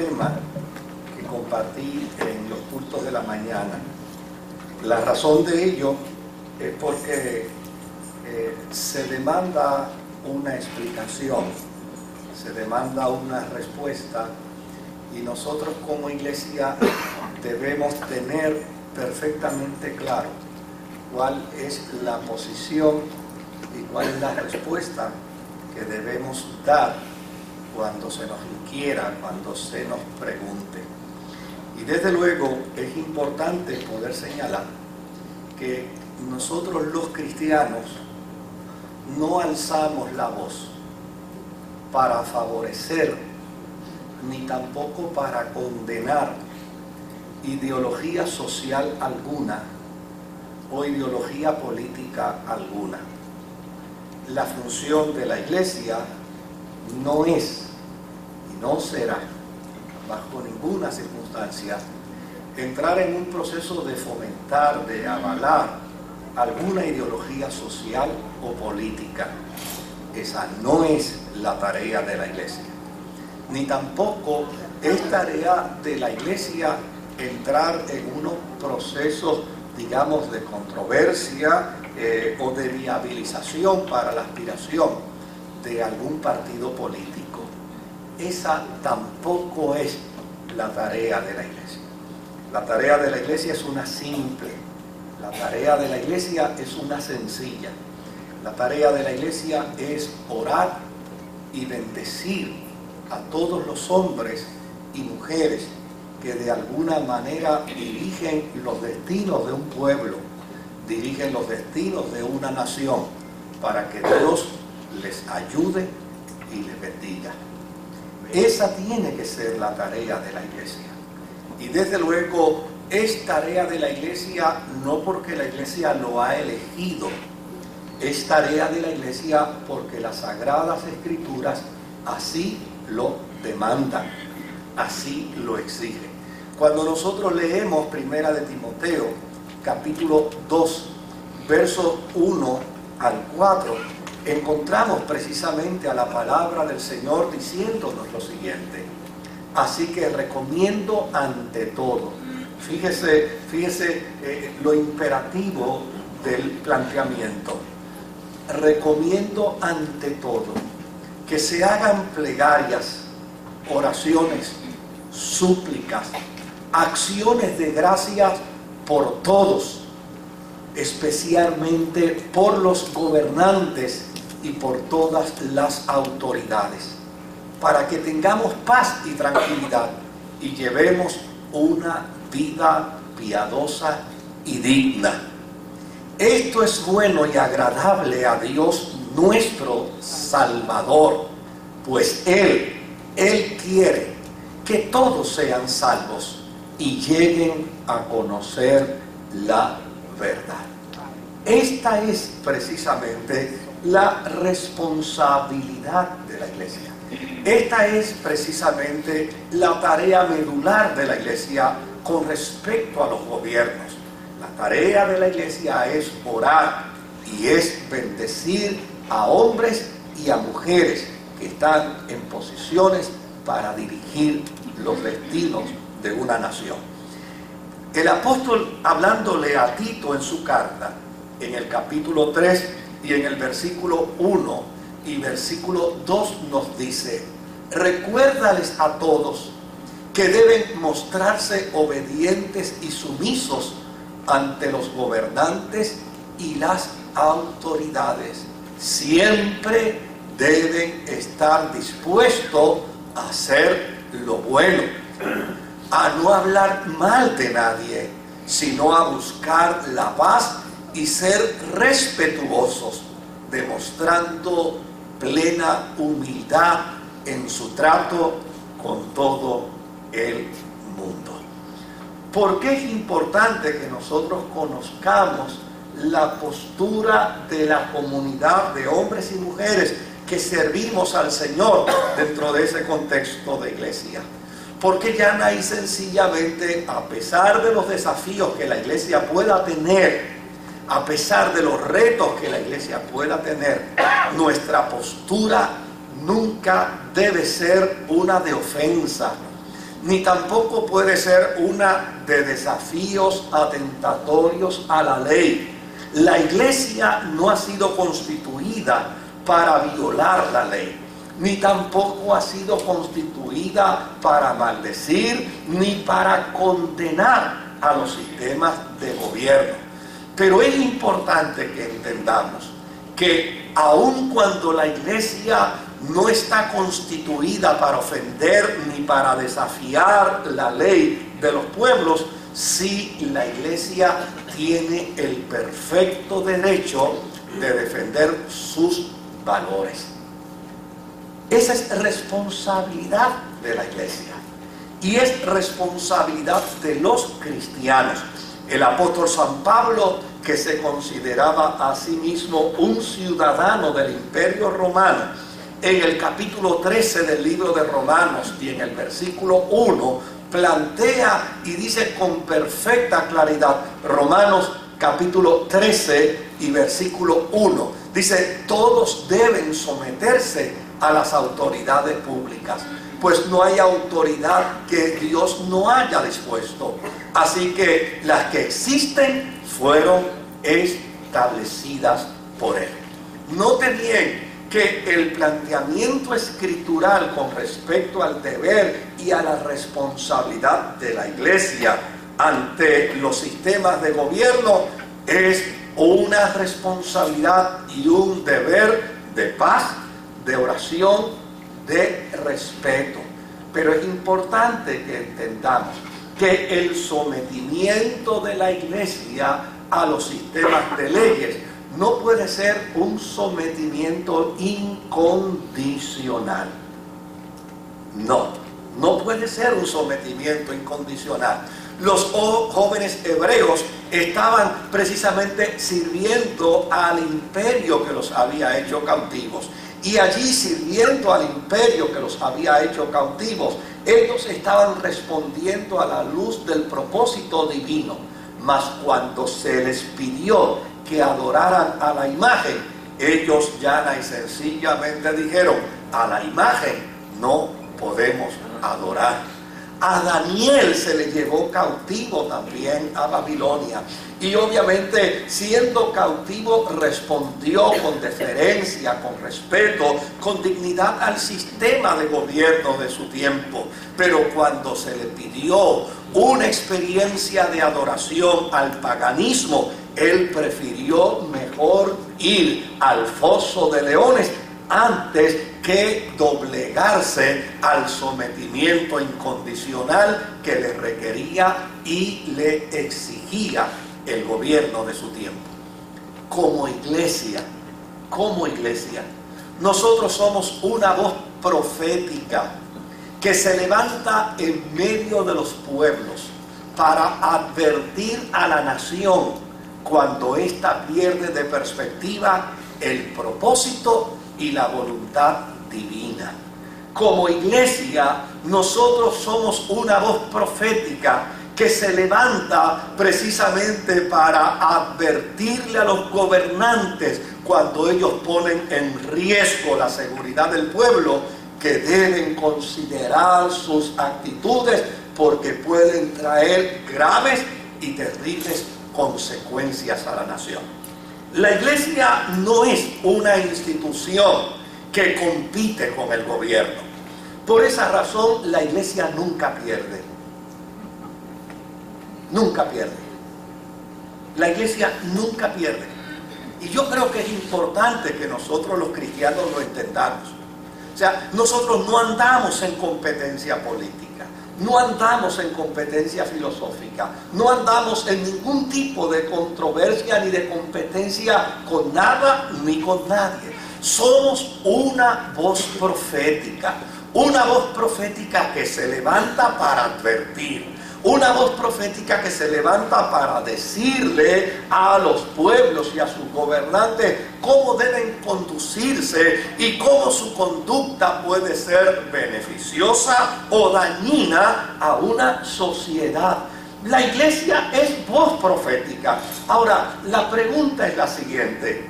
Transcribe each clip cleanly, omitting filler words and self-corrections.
tema que compartí en los cultos de la mañana. La razón de ello es porque se demanda una explicación, se demanda una respuesta, y nosotros como iglesia debemos tener perfectamente claro cuál es la posición y cuál es la respuesta que debemos dar cuando se nos inquiera, cuando se nos pregunte. Y desde luego es importante poder señalar que nosotros los cristianos no alzamos la voz para favorecer ni tampoco para condenar ideología social alguna o ideología política alguna. La función de la iglesia no es y no será, bajo ninguna circunstancia, entrar en un proceso de fomentar, de avalar alguna ideología social o política. Esa no es la tarea de la iglesia. Ni tampoco es tarea de la iglesia entrar en unos procesos, digamos, de controversia o de viabilización para la aspiración de algún partido político. Esa tampoco es la tarea de la iglesia. La tarea de la iglesia es una simple, la tarea de la iglesia es una sencilla. La tarea de la iglesia es orar y bendecir a todos los hombres y mujeres que de alguna manera dirigen los destinos de un pueblo, dirigen los destinos de una nación, para que Dios les ayude y les bendiga. Esa tiene que ser la tarea de la iglesia. Y desde luego es tarea de la iglesia no porque la iglesia lo ha elegido, es tarea de la iglesia porque las Sagradas Escrituras así lo demandan, así lo exigen. Cuando nosotros leemos Primera de Timoteo, capítulo 2, versos 1 al 4, encontramos precisamente a la palabra del Señor diciéndonos lo siguiente: así que recomiendo ante todo, fíjese lo imperativo del planteamiento, recomiendo ante todo que se hagan plegarias, oraciones, súplicas, acciones de gracias por todos, especialmente por los gobernantes y por todas las autoridades, para que tengamos paz y tranquilidad y llevemos una vida piadosa y digna. Esto es bueno y agradable a Dios nuestro Salvador, pues Él quiere que todos sean salvos y lleguen a conocer la verdad. Esta es precisamente la responsabilidad de la iglesia. Esta es precisamente la tarea medular de la iglesia con respecto a los gobiernos. La tarea de la iglesia es orar y es bendecir a hombres y a mujeres que están en posiciones para dirigir los destinos de una nación. El apóstol, hablándole a Tito en su carta, en el capítulo 3 y en el versículo 1 y versículo 2 nos dice: recuérdales a todos que deben mostrarse obedientes y sumisos ante los gobernantes y las autoridades. Siempre deben estar dispuestos a hacer lo bueno, a no hablar mal de nadie, sino a buscar la paz y ser respetuosos, demostrando plena humildad en su trato con todo el mundo. ¿Por qué es importante que nosotros conozcamos la postura de la comunidad de hombres y mujeres que servimos al Señor dentro de ese contexto de iglesia? Porque llana y sencillamente, a pesar de los desafíos que la iglesia pueda tener, a pesar de los retos que la iglesia pueda tener, nuestra postura nunca debe ser una de ofensa, ni tampoco puede ser una de desafíos atentatorios a la ley. La iglesia no ha sido constituida para violar la ley, ni tampoco ha sido constituida para maldecir, ni para condenar a los sistemas de gobierno. Pero es importante que entendamos que aun cuando la iglesia no está constituida para ofender ni para desafiar la ley de los pueblos, sí la iglesia tiene el perfecto derecho de defender sus valores. Esa es responsabilidad de la iglesia y es responsabilidad de los cristianos. El apóstol San Pablo, que se consideraba a sí mismo un ciudadano del Imperio Romano, en el capítulo 13 del libro de Romanos y en el versículo 1, plantea y dice con perfecta claridad, Romanos capítulo 13 y versículo 1, dice: todos deben someterse a las autoridades públicas, pues no hay autoridad que Dios no haya dispuesto. Así que las que existen fueron establecidas por Él. Note bien que el planteamiento escritural con respecto al deber y a la responsabilidad de la iglesia ante los sistemas de gobierno es una responsabilidad y un deber de paz, de oración, de respeto. Pero es importante que entendamos que el sometimiento de la iglesia a los sistemas de leyes no puede ser un sometimiento incondicional. No puede ser un sometimiento incondicional. Los jóvenes hebreos estaban precisamente sirviendo al imperio que los había hecho cautivos. Y allí, sirviendo al imperio que los había hecho cautivos, ellos estaban respondiendo a la luz del propósito divino. Mas cuando se les pidió que adoraran a la imagen, ellos llana y sencillamente dijeron: a la imagen no podemos adorar. A Daniel se le llevó cautivo también a Babilonia, y obviamente siendo cautivo respondió con deferencia, con respeto, con dignidad al sistema de gobierno de su tiempo. Pero cuando se le pidió una experiencia de adoración al paganismo, él prefirió mejor ir al foso de leones antes que doblegarse al sometimiento incondicional que le requería y le exigía el gobierno de su tiempo. Como iglesia, nosotros somos una voz profética que se levanta en medio de los pueblos para advertir a la nación cuando ésta pierde de perspectiva el propósito y la voluntad divina. Como iglesia, nosotros somos una voz profética que se levanta precisamente para advertirle a los gobernantes cuando ellos ponen en riesgo la seguridad del pueblo, que deben considerar sus actitudes porque pueden traer graves y terribles consecuencias a la nación. La iglesia no es una institución que compite con el gobierno. Por esa razón, la iglesia nunca pierde. Nunca pierde. La iglesia nunca pierde. Y yo creo que es importante que nosotros los cristianos lo entendamos. O sea, nosotros no andamos en competencia política, no andamos en competencia filosófica, no andamos en ningún tipo de controversia ni de competencia con nada ni con nadie. Somos una voz profética que se levanta para advertir, una voz profética que se levanta para decirle a los pueblos y a sus gobernantes cómo deben conducirse y cómo su conducta puede ser beneficiosa o dañina a una sociedad. La iglesia es voz profética. Ahora, la pregunta es la siguiente: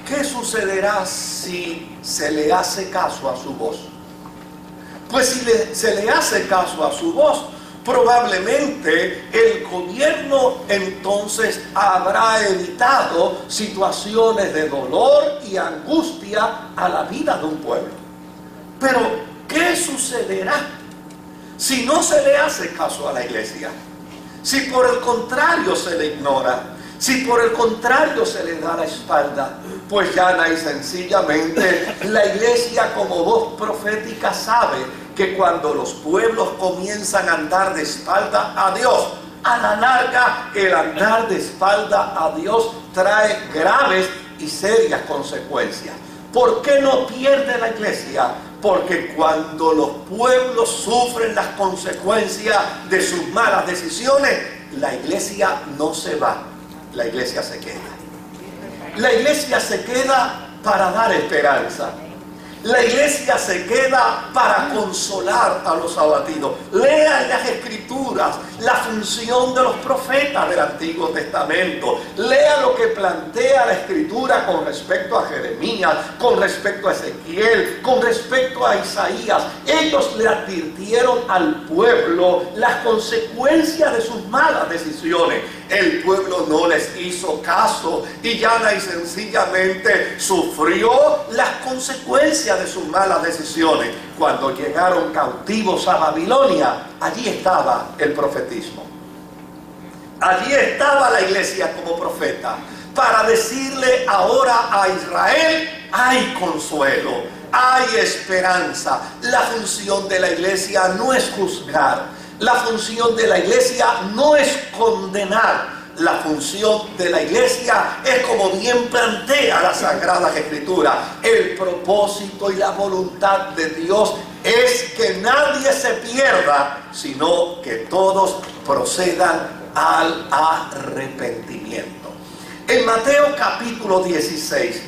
¿qué sucederá si se le hace caso a su voz? Pues si se le hace caso a su voz, probablemente el gobierno entonces habrá evitado situaciones de dolor y angustia a la vida de un pueblo. Pero, ¿qué sucederá si no se le hace caso a la iglesia? Si por el contrario se le ignora, si por el contrario se le da la espalda, pues llana y sencillamente la iglesia como voz profética sabe que cuando los pueblos comienzan a andar de espalda a Dios, a la larga el andar de espalda a Dios trae graves y serias consecuencias. ¿Por qué no pierde la iglesia? Porque cuando los pueblos sufren las consecuencias de sus malas decisiones, la iglesia no se va, la iglesia se queda. La iglesia se queda para dar esperanza. La iglesia se queda para consolar a los abatidos. Lea en las Escrituras la función de los profetas del Antiguo Testamento. Lea lo que plantea la Escritura con respecto a Jeremías, con respecto a Ezequiel, con respecto a Isaías. Ellos le advirtieron al pueblo las consecuencias de sus malas decisiones. El pueblo no les hizo caso y llana y sencillamente sufrió las consecuencias de sus malas decisiones. Cuando llegaron cautivos a Babilonia, allí estaba el profetismo. Allí estaba la iglesia como profeta para decirle ahora a Israel: hay consuelo, hay esperanza. La función de la iglesia no es juzgar. La función de la iglesia no es condenar. La función de la iglesia es, como bien plantea la Sagrada Escritura, el propósito y la voluntad de Dios es que nadie se pierda, sino que todos procedan al arrepentimiento. En Mateo capítulo 16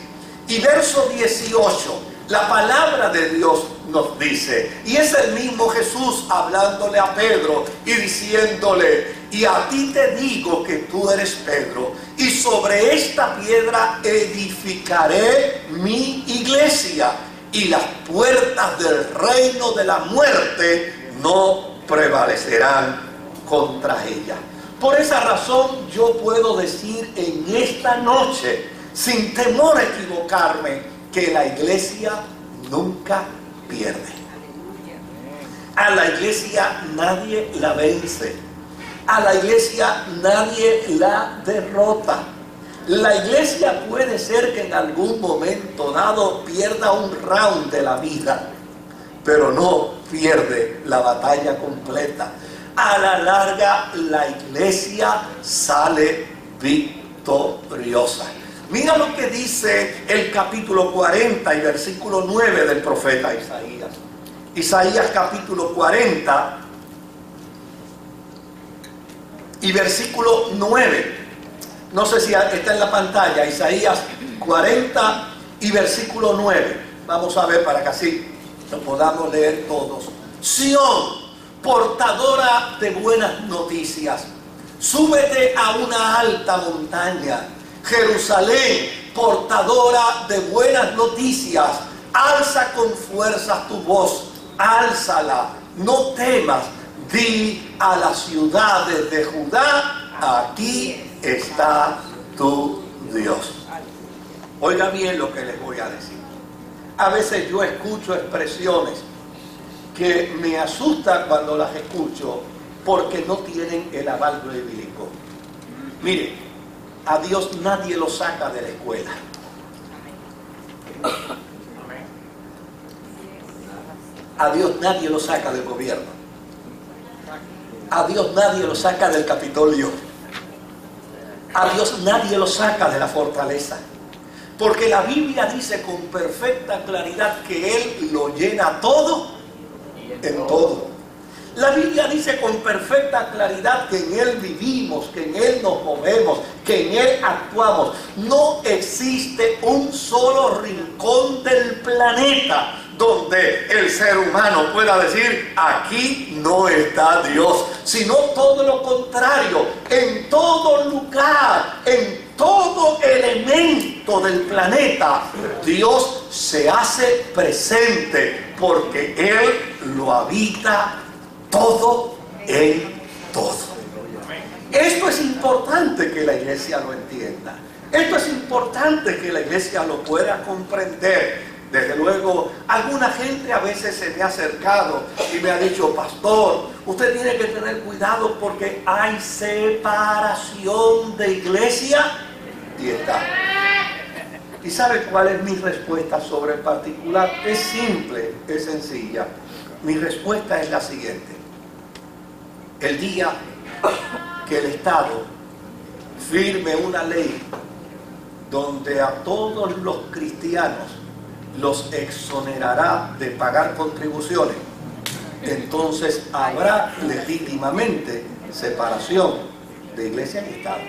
y verso 18, la palabra de Dios nos dice, y es el mismo Jesús hablándole a Pedro y diciéndole: y a ti te digo que tú eres Pedro, y sobre esta piedra edificaré mi iglesia, y las puertas del reino de la muerte no prevalecerán contra ella. Por esa razón yo puedo decir en esta noche, sin temor a equivocarme, que la iglesia nunca pierde. A la iglesia nadie la vence. A la iglesia nadie la derrota. La iglesia puede ser que en algún momento dado pierda un round de la vida, pero no pierde la batalla completa. A la larga la iglesia sale victoriosa. Mira lo que dice el capítulo 40 y versículo 9 del profeta Isaías. Isaías capítulo 40 y versículo 9. No sé si está en la pantalla. Isaías 40 y versículo 9. Vamos a ver para que así lo podamos leer todos. Sión, portadora de buenas noticias, súbete a una alta montaña. Jerusalén, portadora de buenas noticias, alza con fuerzas tu voz, álzala, no temas, di a las ciudades de Judá: aquí está tu Dios. Oiga bien lo que les voy a decir. A veces yo escucho expresiones que me asustan cuando las escucho porque no tienen el aval bíblico. Mire, a Dios nadie lo saca de la escuela. A Dios nadie lo saca del gobierno. A Dios nadie lo saca del Capitolio. A Dios nadie lo saca de la fortaleza. Porque la Biblia dice con perfecta claridad que Él lo llena todo en todo. La Biblia dice con perfecta claridad que en Él vivimos, que en Él nos movemos, que en Él actuamos. No existe un solo rincón del planeta donde el ser humano pueda decir: aquí no está Dios, sino todo lo contrario. En todo lugar, en todo elemento del planeta, Dios se hace presente porque Él lo habita todo en todo. Esto es importante que la iglesia lo entienda. Esto es importante que la iglesia lo pueda comprender. Desde luego, alguna gente a veces se me ha acercado y me ha dicho: pastor, usted tiene que tener cuidado porque hay separación de iglesia y Estado. ¿Y sabe cuál es mi respuesta sobre el particular? Es simple, es sencilla. Mi respuesta es la siguiente: el día que el Estado firme una ley donde a todos los cristianos los exonerará de pagar contribuciones, entonces habrá legítimamente separación de iglesia y Estado.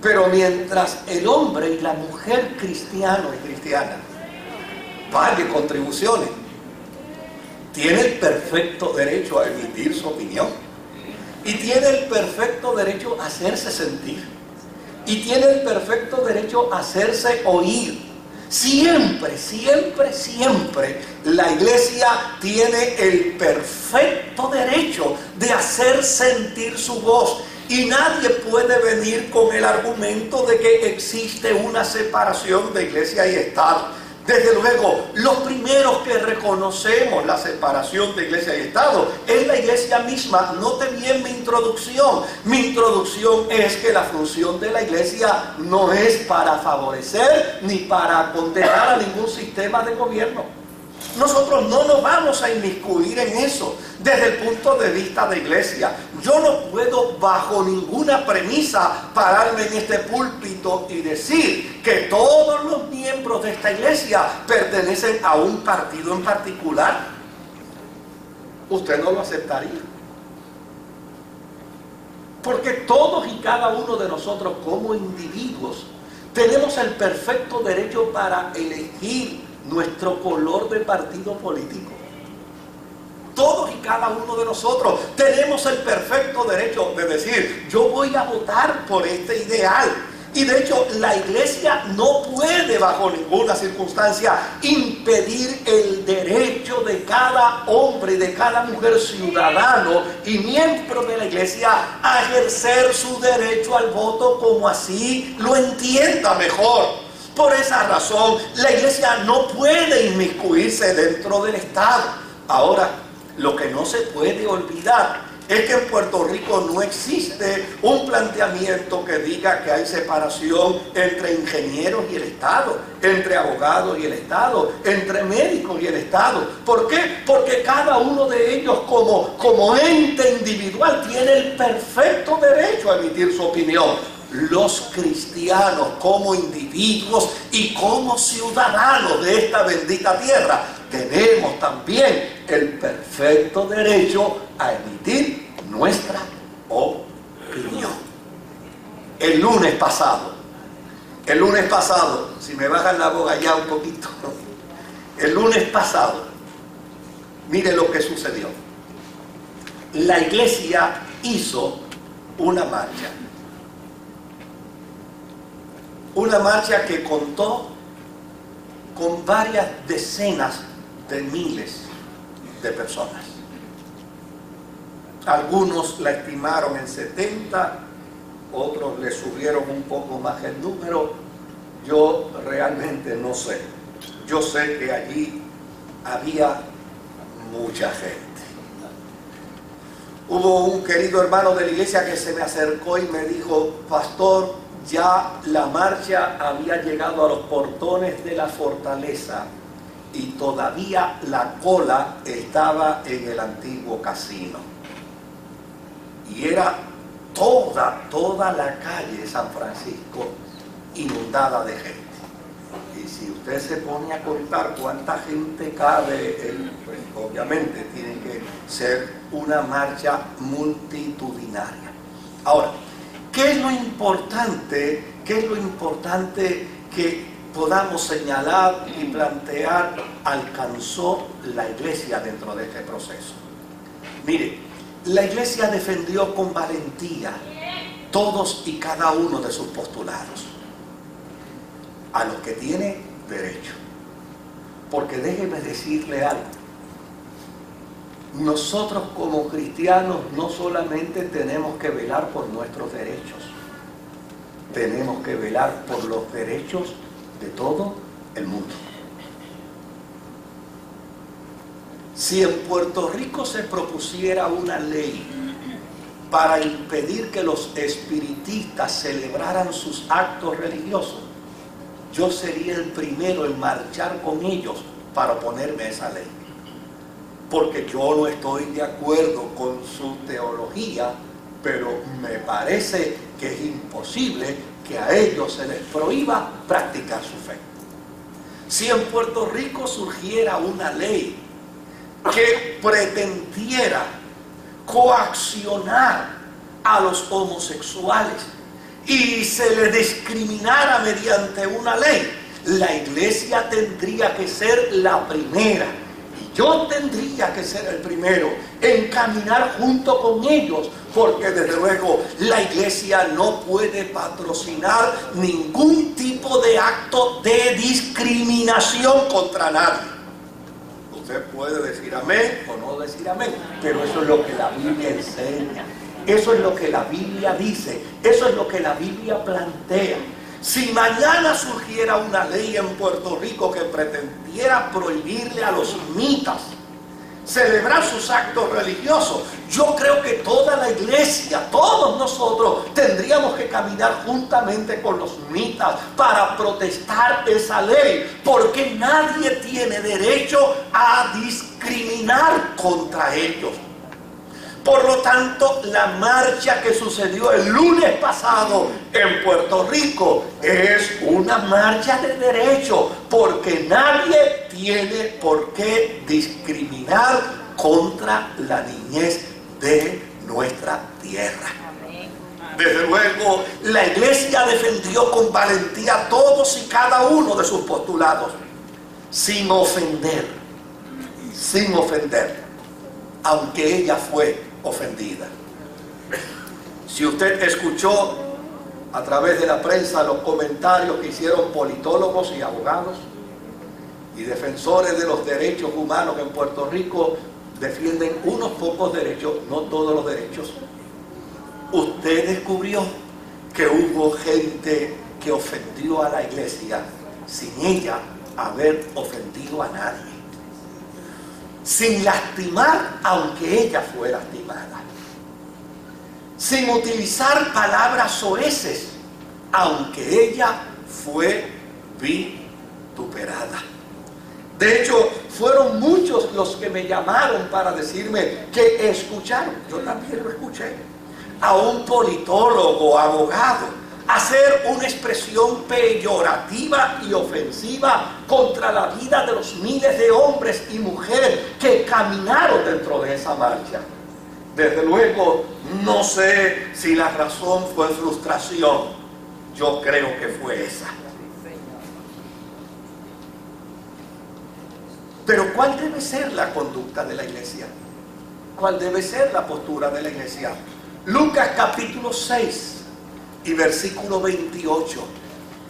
Pero mientras el hombre y la mujer cristiano y cristiana pague contribuciones, tiene el perfecto derecho a emitir su opinión y tiene el perfecto derecho a hacerse sentir y tiene el perfecto derecho a hacerse oír. Siempre, siempre, siempre la iglesia tiene el perfecto derecho de hacer sentir su voz. Y nadie puede venir con el argumento de que existe una separación de iglesia y Estado. Desde luego, los primeros que reconocemos la separación de iglesia y Estado es la iglesia misma. Note bien mi introducción. Mi introducción es que la función de la iglesia no es para favorecer ni para condenar a ningún sistema de gobierno. Nosotros no nos vamos a inmiscuir en eso desde el punto de vista de iglesia. Yo no puedo bajo ninguna premisa pararme en este púlpito y decir que todos los miembros de esta iglesia pertenecen a un partido en particular. Usted no lo aceptaría. Porque todos y cada uno de nosotros como individuos tenemos el perfecto derecho para elegir nuestro color de partido político. Todos y cada uno de nosotros tenemos el perfecto derecho de decir: yo voy a votar por este ideal. Y de hecho la iglesia no puede bajo ninguna circunstancia impedir el derecho de cada hombre y de cada mujer ciudadano y miembro de la iglesia a ejercer su derecho al voto como así lo entienda mejor. Por esa razón, la iglesia no puede inmiscuirse dentro del Estado. Ahora, lo que no se puede olvidar es que en Puerto Rico no existe un planteamiento que diga que hay separación entre ingenieros y el Estado, entre abogados y el Estado, entre médicos y el Estado. ¿Por qué? Porque cada uno de ellos como ente individual tiene el perfecto derecho a emitir su opinión. Los cristianos como individuos y como ciudadanos de esta bendita tierra tenemos también el perfecto derecho a emitir nuestra opinión. El lunes pasado, si me bajan la boca ya un poquito, el lunes pasado, mire lo que sucedió. La iglesia hizo una marcha. Una marcha que contó con varias decenas de miles de personas. Algunos la estimaron en 70, otros le subieron un poco más el número. Yo realmente no sé. Yo sé que allí había mucha gente. Hubo un querido hermano de la iglesia que se me acercó y me dijo: pastor, ya la marcha había llegado a los portones de la fortaleza y todavía la cola estaba en el antiguo casino. Y era toda la calle de San Francisco inundada de gente. Y si usted se pone a contar cuánta gente cabe, pues obviamente tiene que ser una marcha multitudinaria. Ahora, ¿qué es lo importante que podamos señalar y plantear alcanzó la iglesia dentro de este proceso? Mire, La iglesia defendió con valentía todos y cada uno de sus postulados, a los que tiene derecho. Porque déjeme decirle algo, nosotros como cristianos no solamente tenemos que velar por nuestros derechos, tenemos que velar por los derechos de todo el mundo. Si en Puerto Rico se propusiera una ley para impedir que los espiritistas celebraran sus actos religiosos, yo sería el primero en marchar con ellos para oponerme a esa ley. Porque yo no estoy de acuerdo con su teología, pero me parece que es imposible que a ellos se les prohíba practicar su fe. Si en Puerto Rico surgiera una ley que pretendiera coaccionar a los homosexuales y se les discriminara mediante una ley, la iglesia tendría que ser la primera, y yo tendría que ser el primero en caminar junto con ellos, porque desde luego la iglesia no puede patrocinar ningún tipo de acto de discriminación contra nadie. Usted puede decir amén o no decir amén, pero eso es lo que la Biblia enseña, eso es lo que la Biblia dice, eso es lo que la Biblia plantea. Si mañana surgiera una ley en Puerto Rico que pretendiera prohibirle a los mitas celebrar sus actos religiosos, yo creo que toda la iglesia, todos nosotros tendríamos que caminar juntamente con los mitas para protestar esa ley, porque nadie tiene derecho a discriminar contra ellos. Por lo tanto, la marcha que sucedió el lunes pasado en Puerto Rico es una marcha de derecho, porque nadie tiene por qué discriminar contra la niñez de nuestra tierra. Desde luego, la iglesia defendió con valentía todos y cada uno de sus postulados, sin ofender, aunque ella fue ofendida. Si usted escuchó a través de la prensa los comentarios que hicieron politólogos y abogados y defensores de los derechos humanos, que en Puerto Rico defienden unos pocos derechos, no todos los derechos, usted descubrió que hubo gente que ofendió a la iglesia sin ella haber ofendido a nadie, sin lastimar aunque ella fue lastimada, sin utilizar palabras soeces aunque ella fue vituperada. De hecho, fueron muchos los que me llamaron para decirme que escucharon, yo también lo escuché, a un politólogo, abogado, hacer una expresión peyorativa y ofensiva contra la vida de los miles de hombres y mujeres que caminaron dentro de esa marcha. Desde luego, no sé si la razón fue frustración, yo creo que fue esa. Pero ¿cuál debe ser la conducta de la iglesia? ¿Cuál debe ser la postura de la iglesia? Lucas capítulo 6 y versículo 28.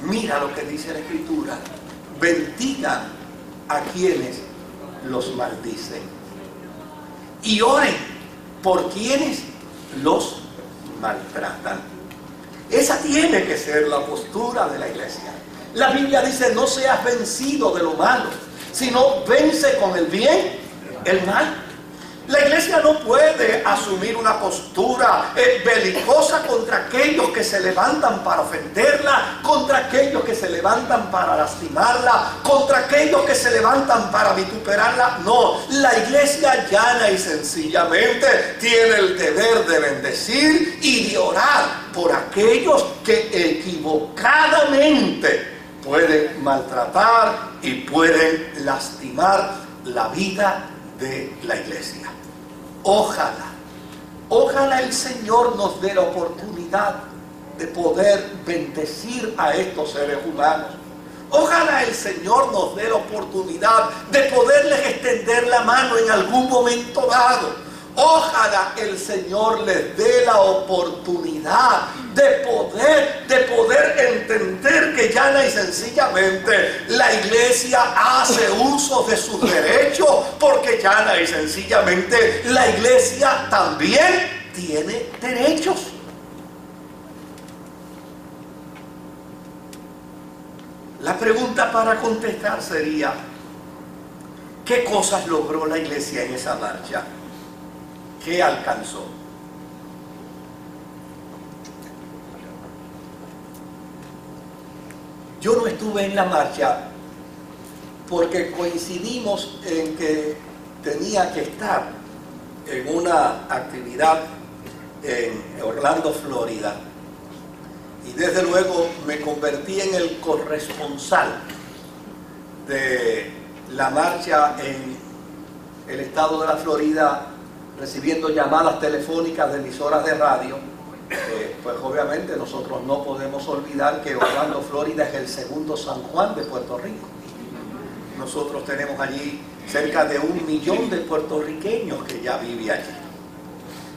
Mira lo que dice la Escritura. Bendigan a quienes los maldicen y oren por quienes los maltratan. Esa tiene que ser la postura de la iglesia. La Biblia dice: no seas vencido de lo malo, sino vence con el bien el mal. La iglesia no puede asumir una postura belicosa contra aquellos que se levantan para ofenderla, contra aquellos que se levantan para lastimarla, contra aquellos que se levantan para vituperarla. No, la iglesia llana y sencillamente tiene el deber de bendecir y de orar por aquellos que equivocadamente pueden maltratar y pueden lastimar la vida de la iglesia. Ojalá el Señor nos dé la oportunidad de poder bendecir a estos seres humanos. Ojalá el Señor nos dé la oportunidad de poderles extender la mano en algún momento dado. Ojalá el Señor les dé la oportunidad de poder entender que llana y sencillamente la iglesia hace uso de sus derechos, porque llana y sencillamente la iglesia también tiene derechos. La pregunta para contestar sería: ¿qué cosas logró la iglesia en esa marcha? ¿Qué alcanzó? Yo no estuve en la marcha porque coincidimos en que tenía que estar en una actividad en Orlando, Florida. Y desde luego me convertí en el corresponsal de la marcha en el estado de la Florida, recibiendo llamadas telefónicas de emisoras de radio. Pues obviamente nosotros no podemos olvidar que Orlando, Florida es el segundo San Juan de Puerto Rico. Nosotros tenemos allí cerca de 1 millón de puertorriqueños que ya viven allí.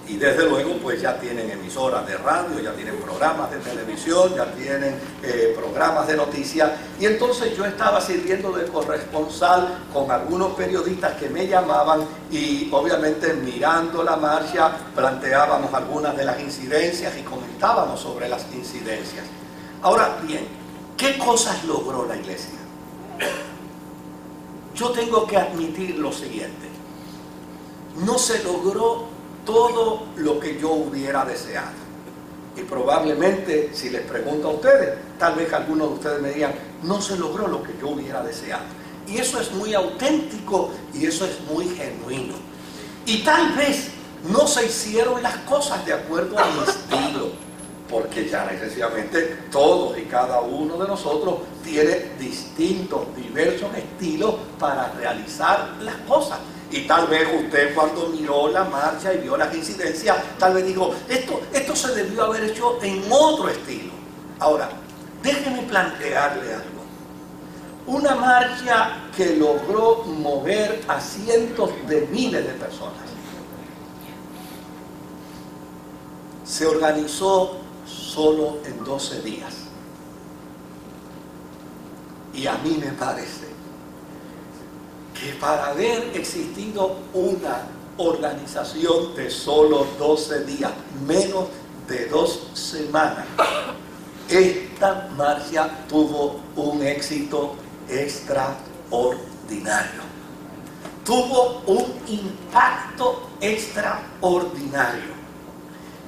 Y desde luego pues ya tienen emisoras de radio, ya tienen programas de televisión, ya tienen programas de noticias. Y entonces yo estaba sirviendo de corresponsal con algunos periodistas que me llamaban y obviamente mirando la marcha planteábamos algunas de las incidencias y comentábamos sobre las incidencias. Ahora bien, ¿qué cosas logró la iglesia? Yo tengo que admitir lo siguiente: no se logró todo lo que yo hubiera deseado. Y probablemente, si les pregunto a ustedes, tal vez algunos de ustedes me digan: no se logró lo que yo hubiera deseado. Y eso es muy auténtico y eso es muy genuino. Y tal vez no se hicieron las cosas de acuerdo a mi estilo, porque ya necesariamente todos y cada uno de nosotros tiene distintos, diversos estilos para realizar las cosas. Y tal vez usted, cuando miró la marcha y vio las incidencias, tal vez dijo: esto se debió haber hecho en otro estilo. Ahora, déjeme plantearle algo. Una marcha que logró mover a cientos de miles de personas se organizó solo en 12 días. Y a mí me parece que para haber existido una organización de solo 12 días, menos de 2 semanas, esta marcha tuvo un éxito extraordinario. Tuvo un impacto extraordinario.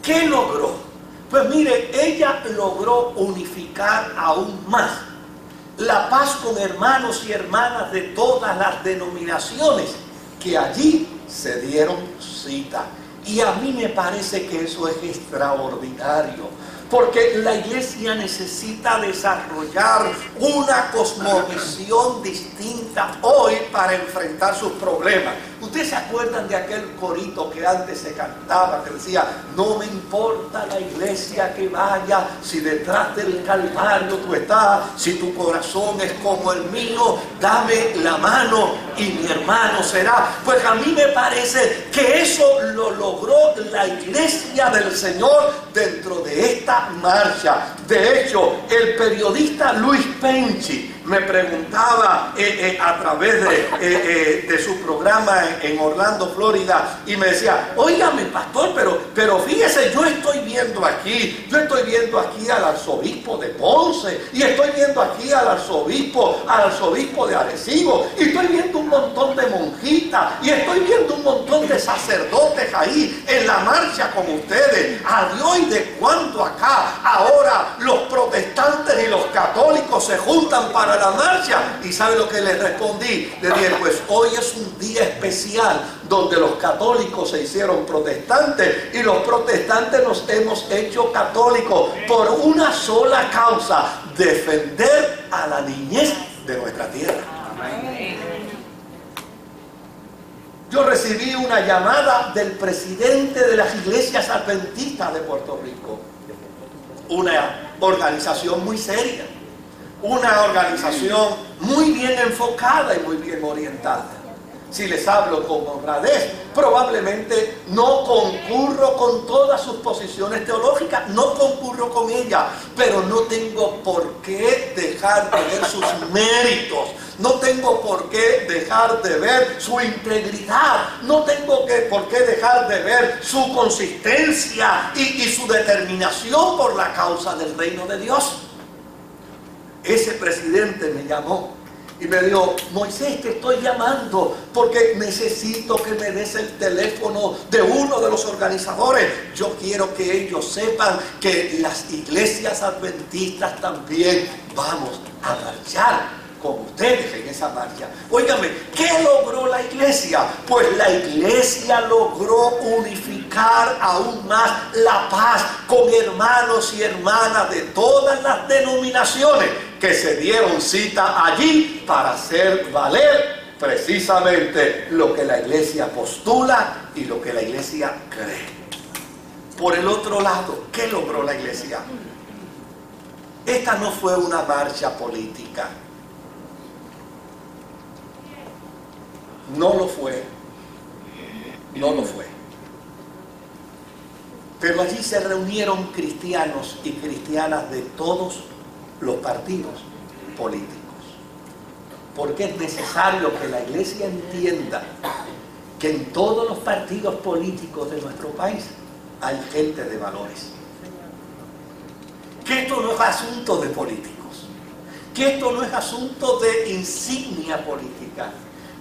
¿Qué logró? Pues mire, ella logró unificar aún más la paz con hermanos y hermanas de todas las denominaciones que allí se dieron cita. Y a mí me parece que eso es extraordinario, porque la iglesia necesita desarrollar una cosmovisión distinta hoy para enfrentar sus problemas. ¿Ustedes se acuerdan de aquel corito que antes se cantaba, que decía: no me importa la iglesia que vaya, si detrás del Calvario tú estás, si tu corazón es como el mío, dame la mano y mi hermano será? Pues a mí me parece que eso lo logró la iglesia del Señor dentro de esta marcha. De hecho, el periodista Luis Penchi me preguntaba a través de su programa en Orlando, Florida, y me decía: óigame, pastor, pero fíjese, yo estoy viendo aquí al arzobispo de Ponce, y estoy viendo aquí al arzobispo de Arecibo, y estoy viendo un montón de monjitas, y estoy viendo un montón de sacerdotes ahí en la marcha con ustedes. Adiós, ¿y de cuándo acá? Ahora los protestantes y los católicos se juntan para la marcha. ¿Y sabe lo que les respondí? Le dije: pues hoy es un día especial donde los católicos se hicieron protestantes y los protestantes nos hemos hecho católicos por una sola causa: defender a la niñez de nuestra tierra. Yo recibí una llamada del presidente de las iglesias adventistas de Puerto Rico, una organización muy seria, una organización muy bien enfocada y muy bien orientada. Si les hablo con honradez, probablemente no concurro con todas sus posiciones teológicas, no concurro con ellas, pero no tengo por qué dejar de ver sus méritos, no tengo por qué dejar de ver su integridad, no tengo por qué dejar de ver su consistencia y su determinación por la causa del reino de Dios. Ese presidente me llamó y me dijo: Moisés, te estoy llamando porque necesito que me des el teléfono de uno de los organizadores. Yo quiero que ellos sepan que las iglesias adventistas también vamos a marchar con ustedes en esa marcha. Óigame, ¿qué logró la iglesia? Pues la iglesia logró unificar aún más la paz con hermanos y hermanas de todas las denominaciones que se dieron cita allí para hacer valer precisamente lo que la iglesia postula y lo que la iglesia cree. Por el otro lado, ¿qué logró la iglesia? Esta no fue una marcha política. No lo fue. No lo fue. Pero allí se reunieron cristianos y cristianas de todos los partidos políticos. Porque es necesario que la iglesia entienda que en todos los partidos políticos de nuestro país hay gente de valores. Que esto no es asunto de políticos. Que esto no es asunto de insignia política.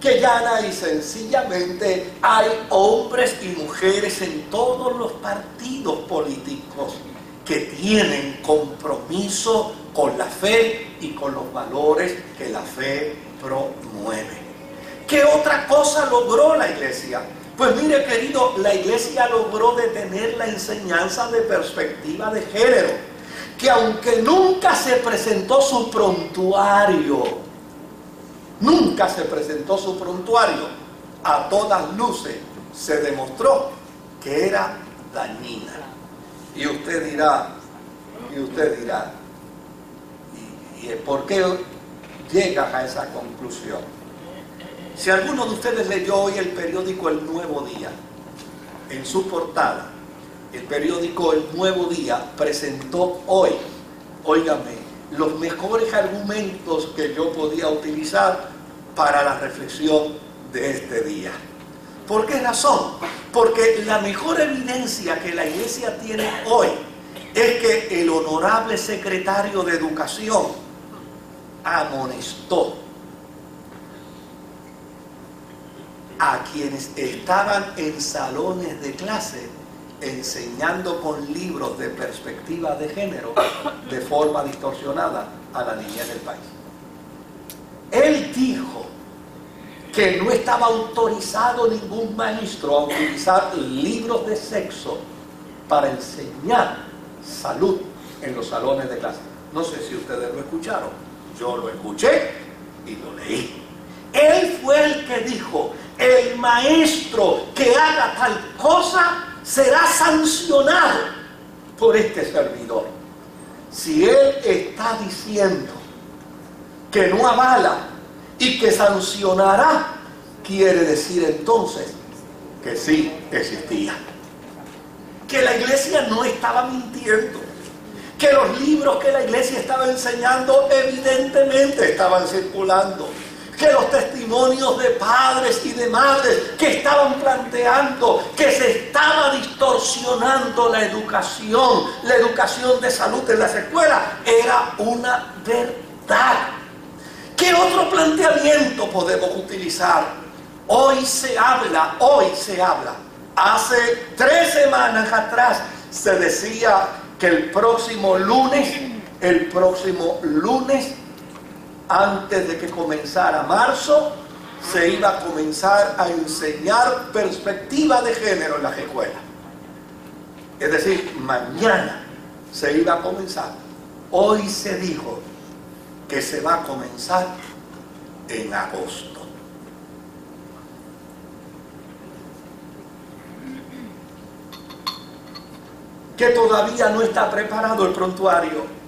Que llana y sencillamente hay hombres y mujeres en todos los partidos políticos que tienen compromiso con la fe y con los valores que la fe promueve. ¿Qué otra cosa logró la iglesia? Pues mire, querido, la iglesia logró detener la enseñanza de perspectiva de género, que aunque nunca se presentó su prontuario, a todas luces se demostró que era dañina. Y usted dirá, ¿y por qué llegas a esa conclusión? Si alguno de ustedes leyó hoy el periódico El Nuevo Día, en su portada, el periódico El Nuevo Día presentó hoy, óigame, los mejores argumentos que yo podía utilizar para la reflexión de este día. ¿Por qué razón? Porque la mejor evidencia que la iglesia tiene hoy es que el honorable secretario de Educación amonestó a quienes estaban en salones de clase enseñando con libros de perspectiva de género de forma distorsionada a la niñez del país. Él dijo que no estaba autorizado ningún maestro a utilizar libros de sexo para enseñar salud en los salones de clase. No sé si ustedes lo escucharon, yo lo escuché y lo leí. Él fue el que dijo: el maestro que haga tal cosa será sancionado por este servidor. Si él está diciendo que no avala y que sancionará, quiere decir entonces que sí existía. Que la iglesia no estaba mintiendo. Que los libros que la iglesia estaba enseñando evidentemente estaban circulando. Que los testimonios de padres y de madres que estaban planteando que se estaba distorsionando la educación de salud en las escuelas, era una verdad. ¿Qué otro planteamiento podemos utilizar? Hoy se habla. Hace 3 semanas atrás se decía que el próximo lunes, antes de que comenzara marzo, se iba a comenzar a enseñar perspectiva de género en las escuelas. Es decir, mañana se iba a comenzar. Hoy se dijo que se va a comenzar en agosto. Que todavía no está preparado el prontuario.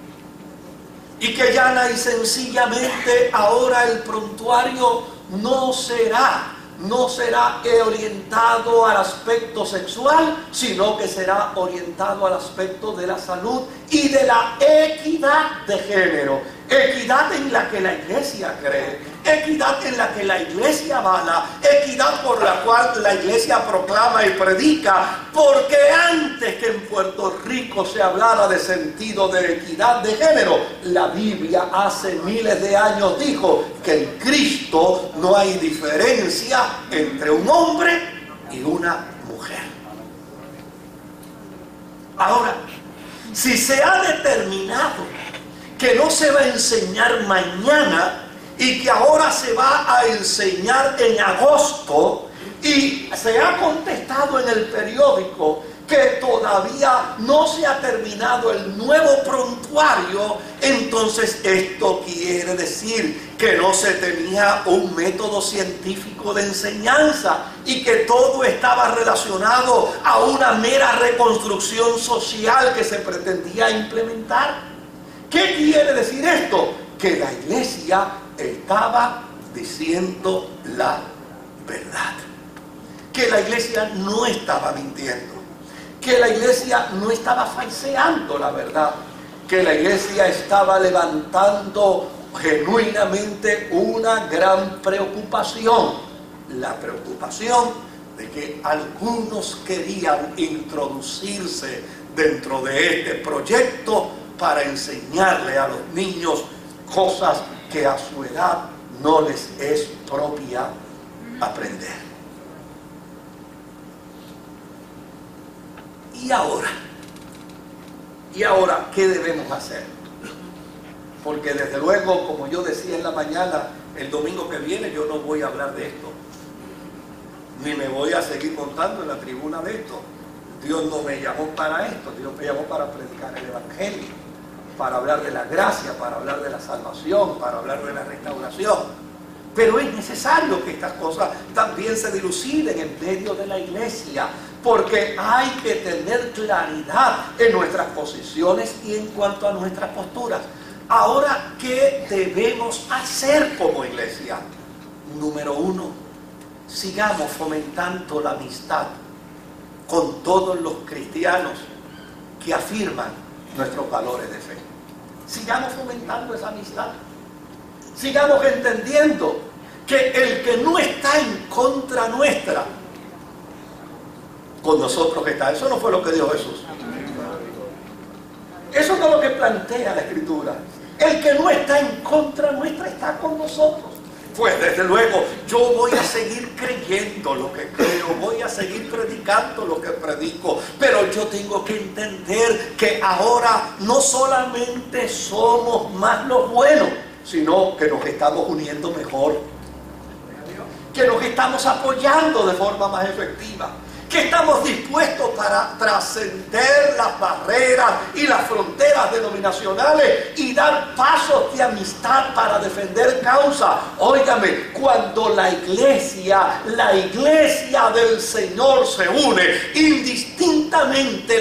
Y que llana y sencillamente ahora el prontuario no será no será orientado al aspecto sexual, sino que será orientado al aspecto de la salud y de la equidad de género. Equidad en la que la iglesia cree, equidad en la que la iglesia avala, equidad por la cual la iglesia proclama y predica, porque antes que en Puerto Rico se hablara de sentido de equidad de género, la Biblia hace miles de años dijo que en Cristo no hay diferencia entre un hombre y una mujer. Ahora, si se ha determinado que no se va a enseñar mañana y que ahora se va a enseñar en agosto, y se ha contestado en el periódico que todavía no se ha terminado el nuevo prontuario, entonces esto quiere decir que no se tenía un método científico de enseñanza y que todo estaba relacionado a una mera reconstrucción social que se pretendía implementar. ¿Qué quiere decir esto? Que la iglesia estaba diciendo la verdad. Que la iglesia no estaba mintiendo. Que la iglesia no estaba falseando la verdad. Que la iglesia estaba levantando genuinamente una gran preocupación. La preocupación de que algunos querían introducirse dentro de este proyecto para enseñarle a los niños cosas que a su edad no les es propia aprender. ¿Y ahora qué debemos hacer? Porque desde luego, como yo decía en la mañana, el domingo que viene yo no voy a hablar de esto, ni me voy a seguir montando en la tribuna de esto. Dios no me llamó para esto, Dios me llamó para predicar el evangelio, para hablar de la gracia, para hablar de la salvación, para hablar de la restauración. Pero es necesario que estas cosas también se diluciden en medio de la iglesia, porque hay que tener claridad en nuestras posiciones y en cuanto a nuestras posturas. Ahora, ¿qué debemos hacer como iglesia? Número uno, sigamos fomentando la amistad con todos los cristianos que afirman nuestros valores de fe. Sigamos fomentando esa amistad. Sigamos entendiendo que el que no está en contra nuestra, con nosotros está. Eso no fue lo que dijo Jesús. Eso no es lo que plantea la Escritura. El que no está en contra nuestra está con nosotros. Pues desde luego yo voy a seguir creyendo lo que creo, voy a seguir predicando lo que predico, pero yo tengo que entender que ahora no solamente somos más los buenos, sino que nos estamos uniendo mejor, que nos estamos apoyando de forma más efectiva, que estamos dispuestos para trascender las barreras y las fronteras denominacionales y dar pasos de amistad para defender causas. Óigame, cuando la iglesia del Señor se une, indistintamente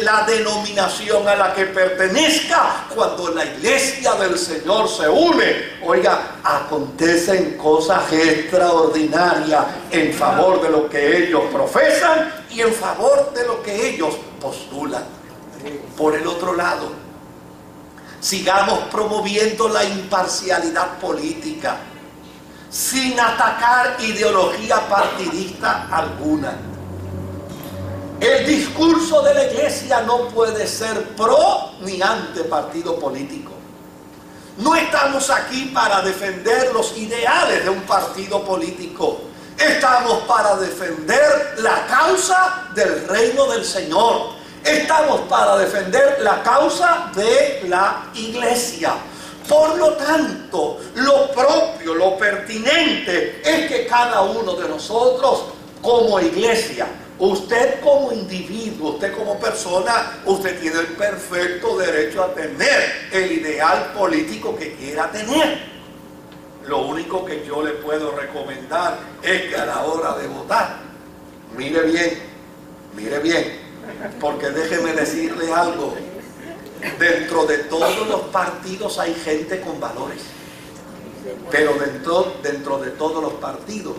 la denominación a la que pertenezca, cuando la iglesia del Señor se une, oiga, acontecen cosas extraordinarias en favor de lo que ellos profesan y en favor de lo que ellos postulan. Por el otro lado, sigamos promoviendo la imparcialidad política sin atacar ideología partidista alguna. El discurso de la iglesia no puede ser pro ni ante partido político. No estamos aquí para defender los ideales de un partido político. Estamos para defender la causa del reino del Señor. Estamos para defender la causa de la iglesia. Por lo tanto, lo propio, lo pertinente es que cada uno de nosotros como iglesia, usted como individuo, usted como persona, usted tiene el perfecto derecho a tener el ideal político que quiera tener. Lo único que yo le puedo recomendar es que a la hora de votar, mire bien, porque déjeme decirle algo. Dentro de todos los partidos hay gente con valores, pero dentro de todos los partidos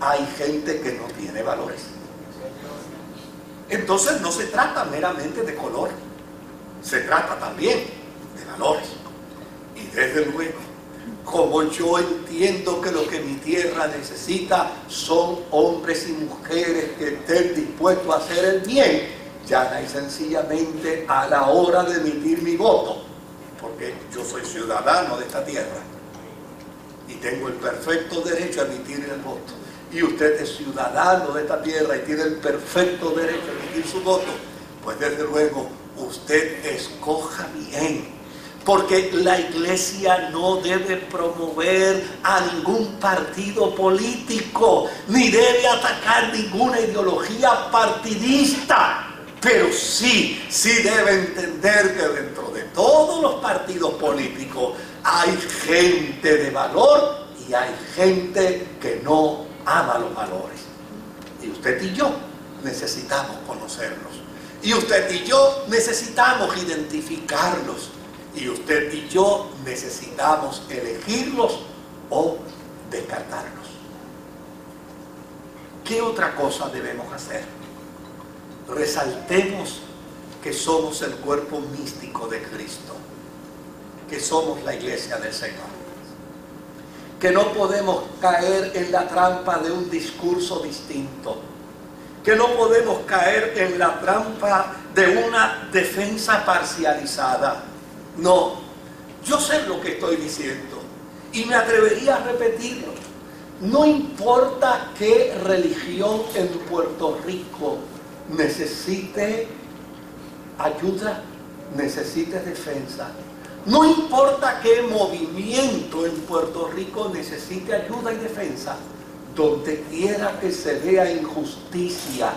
hay gente que no tiene valores. Entonces no se trata meramente de color, se trata también de valores. Y desde luego, como yo entiendo que lo que mi tierra necesita son hombres y mujeres que estén dispuestos a hacer el bien, llana y sencillamente a la hora de emitir mi voto, porque yo soy ciudadano de esta tierra y tengo el perfecto derecho a emitir el voto, y usted es ciudadano de esta tierra y tiene el perfecto derecho a emitir su voto, pues desde luego usted escoja bien, porque la iglesia no debe promover a ningún partido político, ni debe atacar ninguna ideología partidista, pero sí debe entender que dentro de todos los partidos políticos hay gente de valor y hay gente que no ama los valores. Y usted y yo necesitamos conocerlos. Y usted y yo necesitamos identificarlos. Y usted y yo necesitamos elegirlos o descartarlos. ¿Qué otra cosa debemos hacer? Resaltemos que somos el cuerpo místico de Cristo, que somos la iglesia del Señor, que no podemos caer en la trampa de un discurso distinto, que no podemos caer en la trampa de una defensa parcializada. No, yo sé lo que estoy diciendo y me atrevería a repetirlo. No importa qué religión en Puerto Rico necesite ayuda, necesite defensa. No importa qué movimiento en Puerto Rico necesite ayuda y defensa. Donde quiera que se vea injusticia,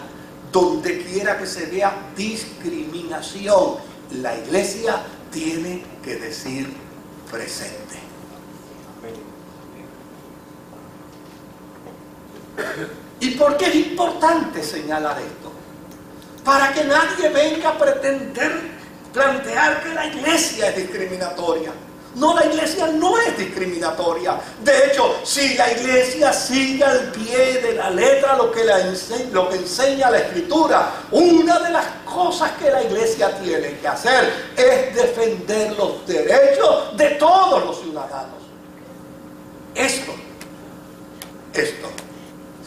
donde quiera que se vea discriminación, la iglesia tiene que decir presente. ¿Y por qué es importante señalar esto? Para que nadie venga a plantear que la iglesia es discriminatoria. No, la iglesia no es discriminatoria. De hecho, si la iglesia sigue al pie de la letra lo que enseña la Escritura, una de las cosas que la iglesia tiene que hacer es defender los derechos de todos los ciudadanos. Esto,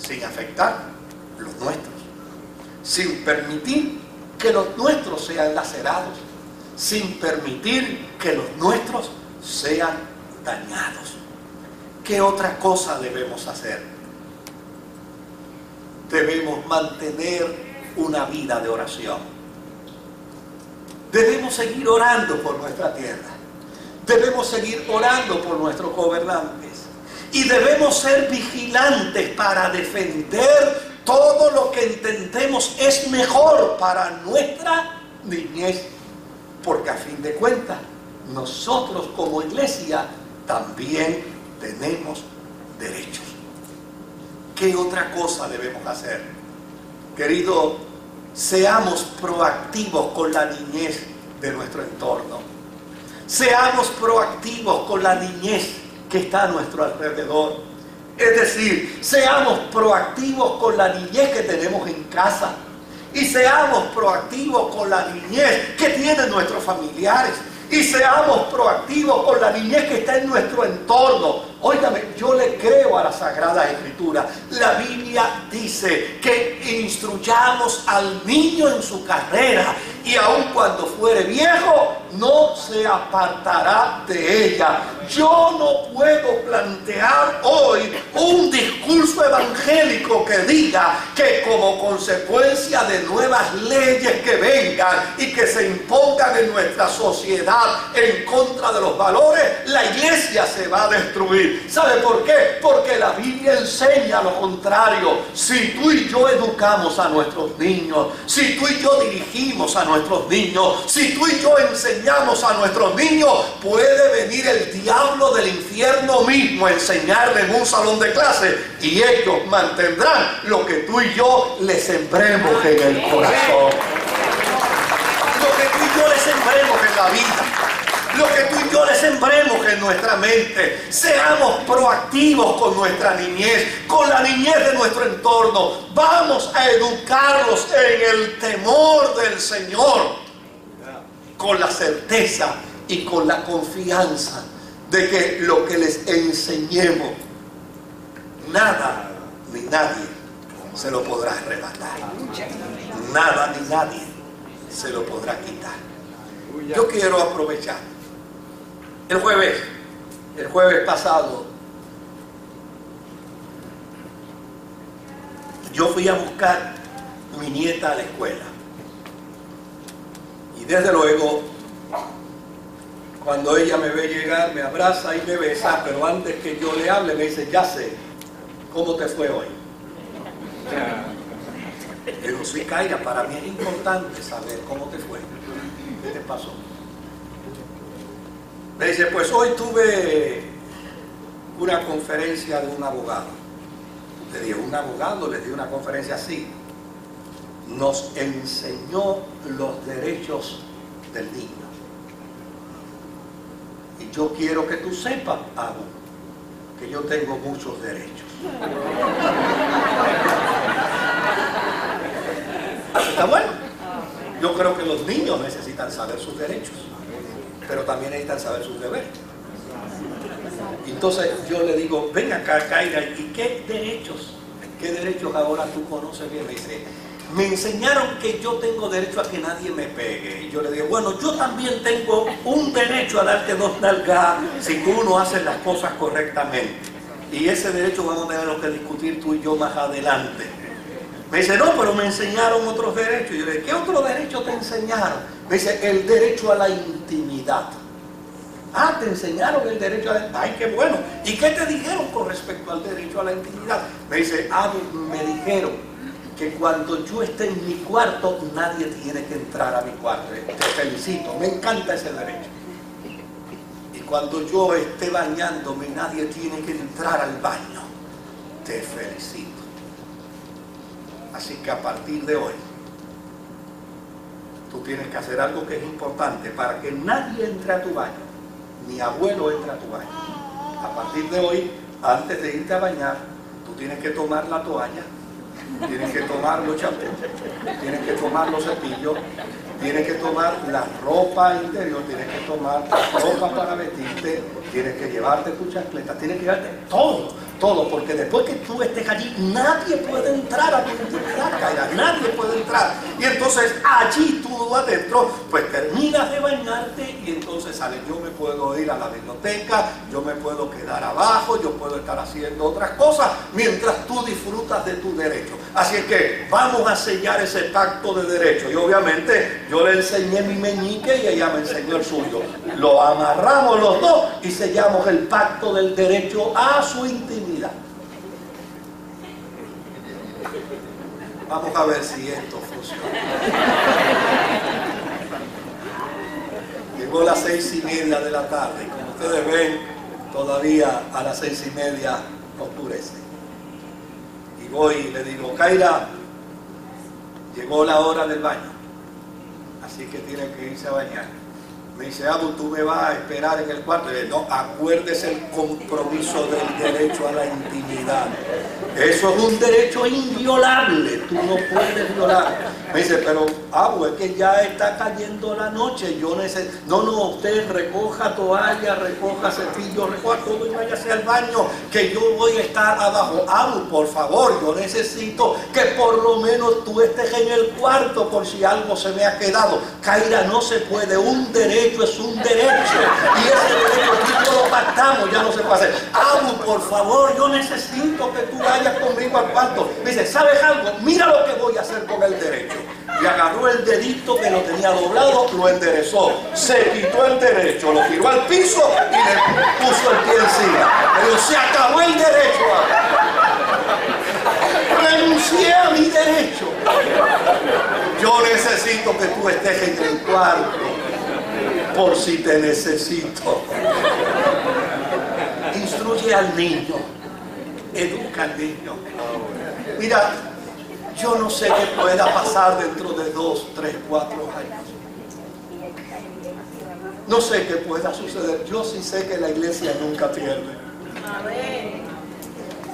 sin afectar los nuestros, sin permitir que los nuestros sean lacerados, sin permitir que los nuestros sean dañados. ¿Qué otra cosa debemos hacer? Debemos mantener una vida de oración. Debemos seguir orando por nuestra tierra. Debemos seguir orando por nuestros gobernantes. Y debemos ser vigilantes para defender todo lo que entendemos es mejor para nuestra niñez. Porque a fin de cuentas, nosotros como iglesia también tenemos derechos. ¿Qué otra cosa debemos hacer? Querido, seamos proactivos con la niñez de nuestro entorno. Seamos proactivos con la niñez que está a nuestro alrededor. Es decir, seamos proactivos con la niñez que tenemos en casa. Y seamos proactivos con la niñez que tienen nuestros familiares. Y seamos proactivos con la niñez que está en nuestro entorno. Óigame, yo le creo a la Sagrada Escritura. La Biblia dice que instruyamos al niño en su carrera y aun cuando fuere viejo no se apartará de ella. Yo no puedo plantear hoy un discurso evangélico que diga que como consecuencia de nuevas leyes que vengan y que se impongan en nuestra sociedad en contra de los valores, la iglesia se va a destruir. ¿Sabe por qué? Porque la Biblia enseña lo contrario. Si tú y yo educamos a nuestros niños, si tú y yo dirigimos a nuestros niños, si tú y yo enseñamos a nuestros niños, puede venir el diablo del infierno mismo a enseñarle en un salón de clase y ellos mantendrán lo que tú y yo les sembremos en el corazón. Lo que tú y yo les sembremos en la vida. lo que tú y yo le sembremos en nuestra mente. Seamos proactivos con nuestra niñez, con la niñez de nuestro entorno. Vamos a educarlos en el temor del Señor, con la certeza y con la confianza de que lo que les enseñemos, nada ni nadie se lo podrá arrebatar. Nada ni nadie se lo podrá quitar. Yo quiero aprovechar. El jueves pasado, yo fui a buscar a mi nieta a la escuela. Y desde luego, cuando ella me ve llegar, me abraza y me besa, pero antes que yo le hable, me dice, ya sé, ¿cómo te fue hoy? Digo, sí, Kaira, para mí es importante saber cómo te fue. ¿Qué te pasó? Me dice, pues hoy tuve una conferencia de un abogado. Le dije, ¿un abogado? Le di una conferencia así. Nos enseñó los derechos del niño. Y yo quiero que tú sepas, Abu, que yo tengo muchos derechos. ¿Está bueno? Yo creo que los niños necesitan saber sus derechos, pero también necesitan saber sus deberes. Entonces yo le digo, ven acá, Kaira, ¿y qué derechos? ¿Qué derechos ahora tú conoces bien? Me dice, me enseñaron que yo tengo derecho a que nadie me pegue. Y yo le digo, bueno, yo también tengo un derecho a darte 2 nalgadas si tú no haces las cosas correctamente. Y ese derecho vamos a tener que discutir tú y yo más adelante. Me dice, no, pero me enseñaron otros derechos. Y yo le digo, ¿qué otro derecho te enseñaron? Me dice, el derecho a la intimidad. Ah, te enseñaron el derecho a la intimidad. Ay, qué bueno. ¿Y qué te dijeron con respecto al derecho a la intimidad? Me dice, me dijeron que cuando yo esté en mi cuarto, nadie tiene que entrar a mi cuarto. Te felicito, me encanta ese derecho. Y cuando yo esté bañándome, nadie tiene que entrar al baño. Te felicito. Así que a partir de hoy, tú tienes que hacer algo que es importante para que nadie entre a tu baño, ni abuelo entre a tu baño. A partir de hoy, antes de irte a bañar, tú tienes que tomar la toalla, tienes que tomar los champús, tienes que tomar los cepillos, tienes que tomar la ropa interior, tienes que tomar ropa para vestirte, tienes que llevarte tu chancleta, tienes que llevarte todo, porque después que tú estés allí, nadie puede entrar a tu intimidad, Kaira, nadie puede entrar. Y entonces allí tú adentro, pues terminas de bañarte y entonces sales. Yo me puedo ir a la biblioteca, yo me puedo quedar abajo, yo puedo estar haciendo otras cosas mientras tú disfrutas de tu derecho. Así es que vamos a sellar ese pacto de derecho. Y obviamente yo le enseñé mi meñique y ella me enseñó el suyo. Lo amarramos los dos y sellamos el pacto del derecho a su intimidad. Vamos a ver si esto funciona. Llegó las 6:30 de la tarde. Como ustedes ven, todavía a las 6:30 oscurece. Y voy y le digo, Kaira, llegó la hora del baño, así que tiene que irse a bañar. Me dice, Abu, tú me vas a esperar en el cuarto. Y le digo, no, acuérdese el compromiso del derecho a la intimidad. Eso es un derecho inviolable, tú no puedes violar. Me dice, pero Abu, es que ya está cayendo la noche, yo necesito... No, usted recoja toalla, recoja cepillo, recoja todo y váyase al baño, que yo voy a estar abajo. Abu, por favor, yo necesito que por lo menos tú estés en el cuarto por si algo se me ha quedado. Kaira, no se puede, un derecho es un derecho, y ese derecho aquí lo pactamos, ya no se puede hacer. Abu, por favor, yo necesito que tú vayas conmigo al cuarto. Me dice, ¿sabes algo? Mira lo que voy a hacer con el derecho. Y agarró el dedito que lo tenía doblado, lo enderezó, se quitó el derecho, lo tiró al piso y le puso el pie encima. Pero se acabó el derecho. Renuncié a mi derecho. Yo necesito que tú estés en el cuarto por si te necesito. Instruye al niño, educa al niño. Mira, yo no sé qué pueda pasar dentro de 2, 3, 4 años. No sé qué pueda suceder. Yo sí sé que la iglesia nunca pierde.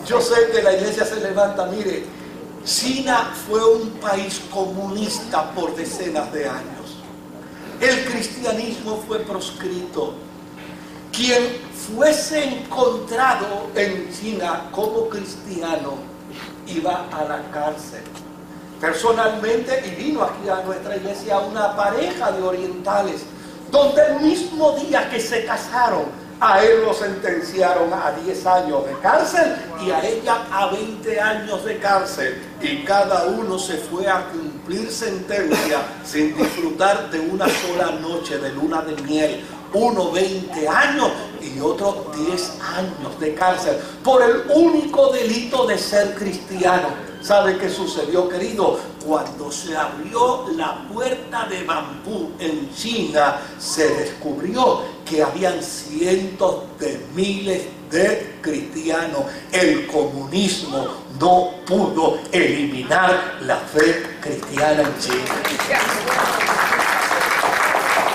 Yo sé que la iglesia se levanta. Mire, China fue un país comunista por decenas de años. El cristianismo fue proscrito. Quien fuese encontrado en China como cristiano iba a la cárcel. Personalmente, y vino aquí a nuestra iglesia una pareja de orientales, donde el mismo día que se casaron, a él lo sentenciaron a 10 años de cárcel y a ella a 20 años de cárcel. Y cada uno se fue a cumplir sentencia sin disfrutar de una sola noche de luna de miel. Uno 20 años y otro 10 años de cárcel por el único delito de ser cristiano. ¿Sabe qué sucedió, querido? Cuando se abrió la puerta de bambú en China, se descubrió que habían cientos de miles de cristianos. El comunismo no pudo eliminar la fe cristiana en China.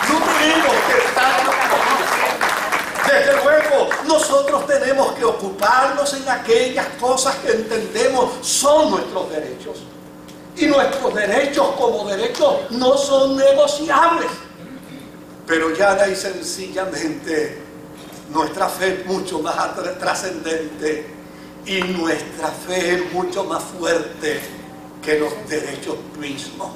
No tenemos que estar... Desde luego, nosotros tenemos que ocuparnos en aquellas cosas que entendemos son nuestros derechos. Y nuestros derechos como derechos no son negociables. Pero ya y sencillamente, nuestra fe es mucho más trascendente y nuestra fe es mucho más fuerte que los derechos mismos.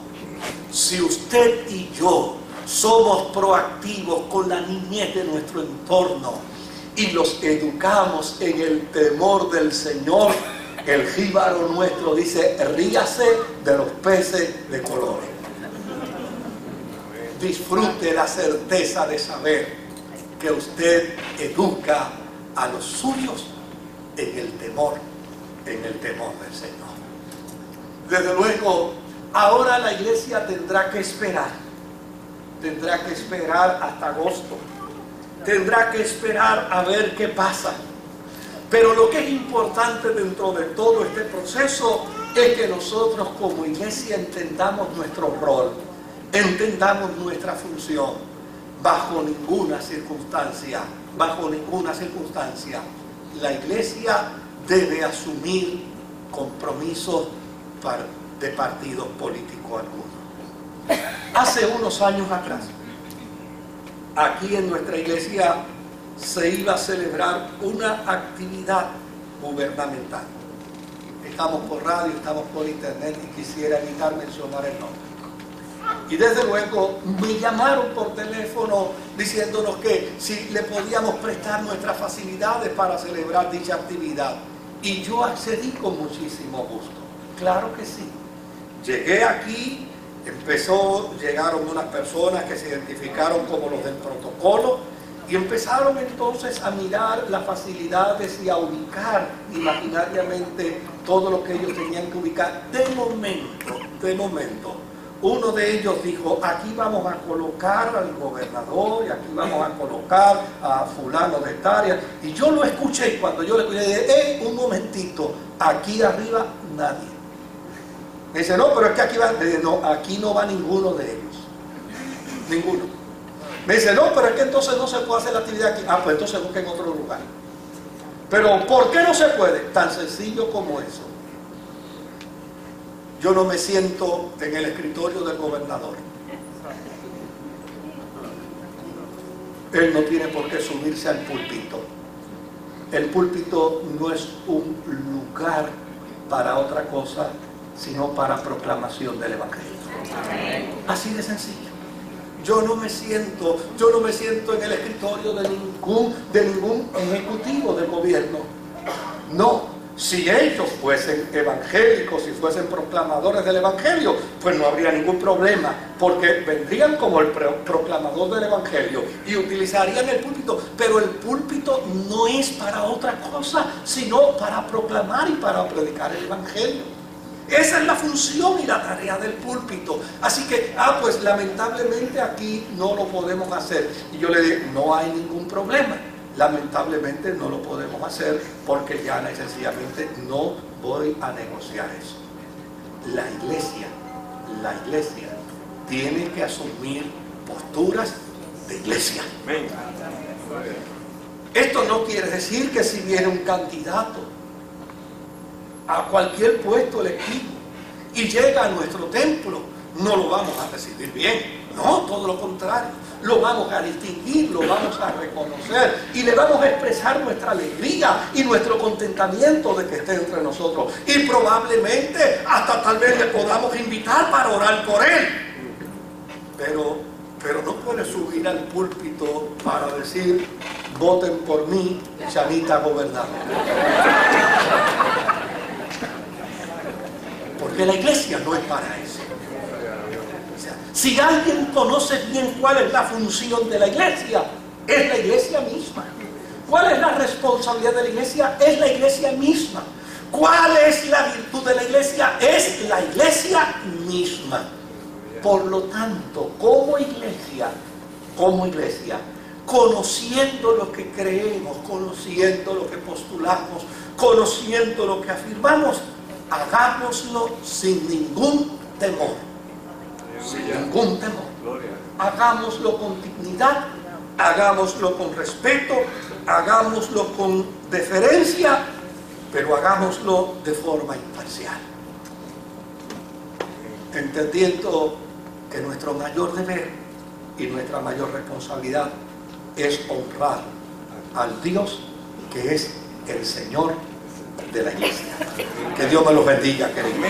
Si usted y yo somos proactivos con la niñez de nuestro entorno y los educamos en el temor del Señor, el jíbaro nuestro dice: ríase de los peces de colores. Disfrute la certeza de saber que usted educa a los suyos en el temor del Señor. Desde luego, ahora la iglesia tendrá que esperar hasta agosto, tendrá que esperar a ver qué pasa. Pero lo que es importante dentro de todo este proceso es que nosotros como iglesia entendamos nuestro rol, entendamos nuestra función. Bajo ninguna circunstancia, la iglesia debe asumir compromisos de partido político alguno. Hace unos años atrás, aquí en nuestra iglesia se iba a celebrar una actividad gubernamental. Estamos por radio, estamos por internet y quisiera evitar mencionar el nombre. Y desde luego me llamaron por teléfono diciéndonos que si le podíamos prestar nuestras facilidades para celebrar dicha actividad. Y yo accedí con muchísimo gusto. Claro que sí. Llegué aquí. Llegaron unas personas que se identificaron como los del protocolo y empezaron entonces a mirar las facilidades y a ubicar imaginariamente todo lo que ellos tenían que ubicar. De momento, uno de ellos dijo: aquí vamos a colocar al gobernador y aquí vamos a colocar a fulano de tal. Y yo lo escuché y cuando yo le escuché dije: un momentito, aquí arriba nadie. Me dice: no, pero es que aquí va. No, aquí no va ninguno de ellos. Ninguno. Me dice: no, pero es que entonces no se puede hacer la actividad aquí. Ah, pues entonces busquen otro lugar. Pero ¿por qué no se puede? Tan sencillo como eso. Yo no me siento en el escritorio del gobernador. Él no tiene por qué subirse al púlpito. El púlpito no es un lugar para otra cosa sino para proclamación del Evangelio. Así de sencillo. Yo no me siento en el escritorio de ningún ejecutivo del gobierno. No. Si ellos fuesen evangélicos, si fuesen proclamadores del Evangelio, pues no habría ningún problema, porque vendrían como el proclamador del Evangelio y utilizarían el púlpito. Pero el púlpito no es para otra cosa, sino para proclamar y para predicar el Evangelio. Esa es la función y la tarea del púlpito. Así que, pues lamentablemente aquí no lo podemos hacer. Y yo le dije: no hay ningún problema. Lamentablemente no lo podemos hacer porque ya sencillamente no voy a negociar eso. La iglesia tiene que asumir posturas de iglesia. Esto no quiere decir que si viene un candidato a cualquier puesto electivo y llega a nuestro templo, no lo vamos a recibir bien. No, todo lo contrario. Lo vamos a distinguir, lo vamos a reconocer y le vamos a expresar nuestra alegría y nuestro contentamiento de que esté entre nosotros. Y probablemente hasta tal vez le podamos invitar para orar por él. Pero no puede subir al púlpito para decir: voten por mí, Chanita gobernador. Porque la iglesia no es para eso. Si alguien conoce bien cuál es la función de la iglesia, es la iglesia misma. ¿Cuál es la responsabilidad de la iglesia? Es la iglesia misma. ¿Cuál es la virtud de la iglesia? Es la iglesia misma. Por lo tanto, como iglesia, conociendo lo que creemos, conociendo lo que postulamos, conociendo lo que afirmamos, hagámoslo sin ningún temor. Sin ningún temor. Hagámoslo con dignidad, hagámoslo con respeto, hagámoslo con deferencia, pero hagámoslo de forma imparcial. Entendiendo que nuestro mayor deber y nuestra mayor responsabilidad es honrar al Dios que es el Señor de la iglesia. Que Dios me los bendiga, queridos.